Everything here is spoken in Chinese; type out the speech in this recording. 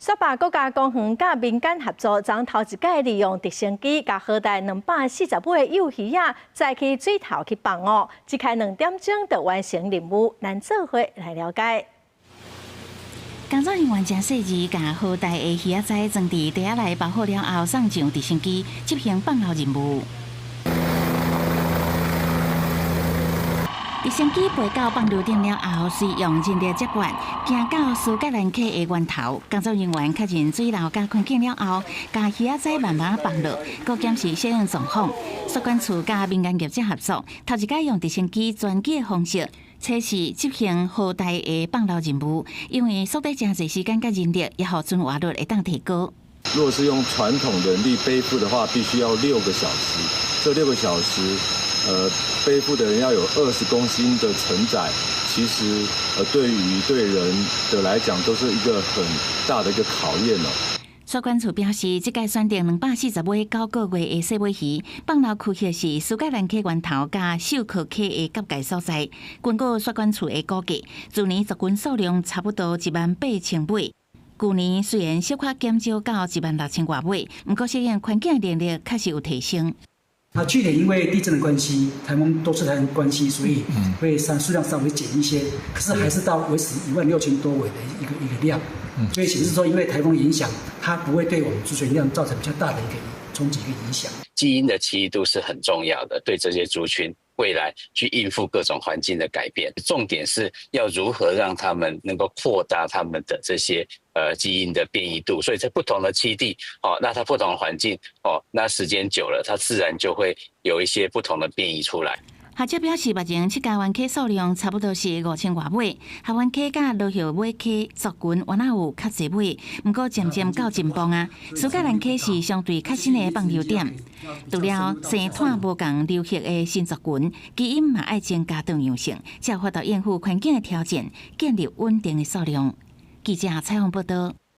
雪霸国家公园甲民间合作，将头一届利用直升机，甲好大240尾幼鱼仔载去水头去放哦，只开2点钟就完成任务，咱做伙来了解。工作人员真细致，甲好大的鱼仔仔装伫地下内包好了后，送上直升机执行放流任务。 直升机飞到放流点了后，随用人力接管，行到苏格兰溪的源头。工作人员确认水流甲环境了后，甲鱼仔仔慢慢放落，搁检视适应状况。水管处甲民间业者合作，头一届用直升机专机的方式，测试执行好大的放流任务，因为缩短真侪时间甲人力，也互准活率会当提高。如果是用传统人力背负的话，必须要6个小时。这6个小时。 背负的人要有20公斤的承载，其实对鱼对人的来讲都是一个很大的一个考验哦。水管处表示，这届选定240尾9个月的细尾鱼，放流区域是苏格兰溪源头甲秀克溪的交界所在。根据水管处的估计，去年族群数量差不多18000尾。去年虽然小可减少到16000多尾，不过适应环境能力确实有提升。 去年因为地震的关系，台风多次台风关系，所以会数量稍微减一些，可是还是到维持16000多尾的一个量，所以显示说，因为台风影响，它不会对我们储水量造成比较大的一个冲击跟影响。基因的奇异度是很重要的，对这些族群未来去应付各种环境的改变。重点是要如何让他们能够扩大他们的这些基因的变异度。所以在不同的栖地那它不同的环境那时间久了，它自然就会有一些不同的变异出来。 学者表示，目前7家湾溪数量差不多是5000多尾，下湾溪甲落叶尾溪族群原来有较侪尾，不过渐渐到进步啊。苏格兰溪是相对较新的放流点，除了生态无共流血的新族群，基因嘛爱增加多样性，才有法度应付环境的挑战，建立稳定的数量。记者采访报道。